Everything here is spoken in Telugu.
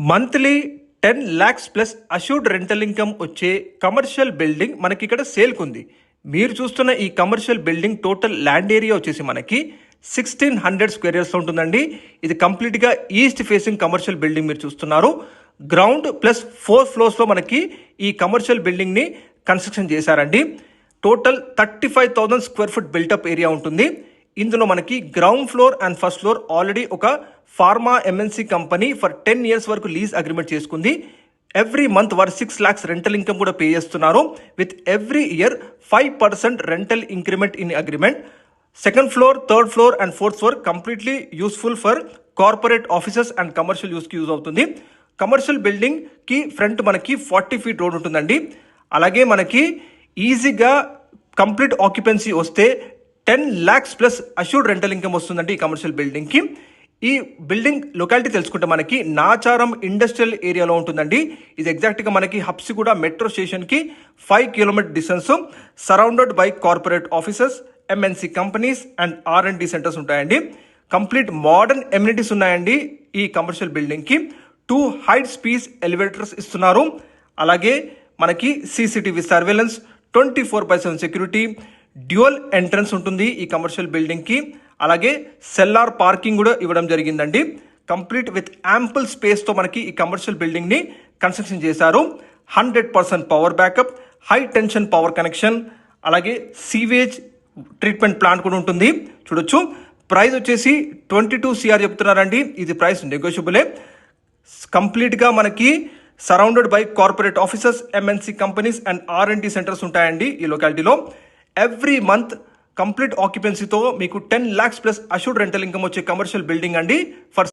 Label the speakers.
Speaker 1: Monthly 10 lakhs plus assured rental income వచ్చే కమర్షియల్ బిల్డింగ్ మనకి ఇక్కడ సేల్కి ఉంది. మీరు చూస్తున్న ఈ commercial building total land area వచ్చేసి మనకి 1600 స్క్వేర్ ఇయర్స్లో ఉంటుందండి. ఇది కంప్లీట్గా ఈస్ట్ ఫేసింగ్ కమర్షియల్ బిల్డింగ్ మీరు చూస్తున్నారు. గ్రౌండ్ ప్లస్ 4 ఫ్లోర్స్లో మనకి ఈ కమర్షియల్ బిల్డింగ్ని కన్స్ట్రక్షన్ చేశారండి. Total 35,000 square foot built up area ఉంటుంది. ఇందులో మనకి ground floor and first floor already ఒక pharma MNC company for 10 years వరకు లీజ్ అగ్రిమెంట్ చేసుకుంది. ఎవ్రీ మంత్ వారు 6 lakhs రెంటల్ ఇన్కమ్ కూడా పే చేస్తున్నారు. With every year 5% rental increment in agreement. Second floor, third floor and fourth floor completely useful for corporate offices and commercial యూస్కి యూజ్ అవుతుంది. కమర్షియల్ బిల్డింగ్కి ఫ్రంట్ మనకి 40 feet రోడ్ ఉంటుందండి. అలాగే మనకి ఈజీగా కంప్లీట్ ఆక్యుపెన్సీ వస్తే 10 lakhs plus assured rental income వస్తుందండి ఈ కమర్షియల్ బిల్డింగ్కి. ఈ బిల్డింగ్ లొకాలిటీ తెలుసుకుంటే మనకి నాచారం ఇండస్ట్రియల్ ఏరియాలో ఉంటుందండి. ఇది ఎగ్జాక్ట్గా మనకి హబ్సిగూడ మెట్రో స్టేషన్కి 5 kilometer distance. Surrounded by corporate offices, MNC companies and R&D centres ఉంటాయండి. కంప్లీట్ మోడర్న్ ఎమ్యూనిటీస్ ఉన్నాయండి ఈ కమర్షియల్ బిల్డింగ్కి. 2 high speed ఎలివేటర్స్ ఇస్తున్నారు. అలాగే మనకి CCTV surveillance, 24/7 security, dual entrance ఉంటుంది ఈ కమర్షియల్ బిల్డింగ్కి. అలాగే సెల్లార్ పార్కింగ్ కూడా ఇవ్వడం జరిగిందండి. కంప్లీట్ విత్ యాంపుల్ స్పేస్తో మనకి ఈ కమర్షియల్ బిల్డింగ్ని కన్స్ట్రక్షన్ చేశారు. 100% power backup, high tension power connection, అలాగే సీవేజ్ ట్రీట్మెంట్ ప్లాంట్ కూడా ఉంటుంది. చూడొచ్చు. ప్రైస్ వచ్చేసి 22 crore చెప్తున్నారండి. ఇది ప్రైస్ నెగోషియబులే. కంప్లీట్గా మనకి surrounded by corporate offices, MNC companies and R&D centres ఉంటాయండి ఈ లొకాలిటీలో. ఎవ్రీ మంత్ కంప్లీట్ ఆక్యుపెన్సీతో మీకు 10 lakhs plus assured rental income వచ్చే కమర్షియల్ బిల్డింగ్ అండి. ఫర్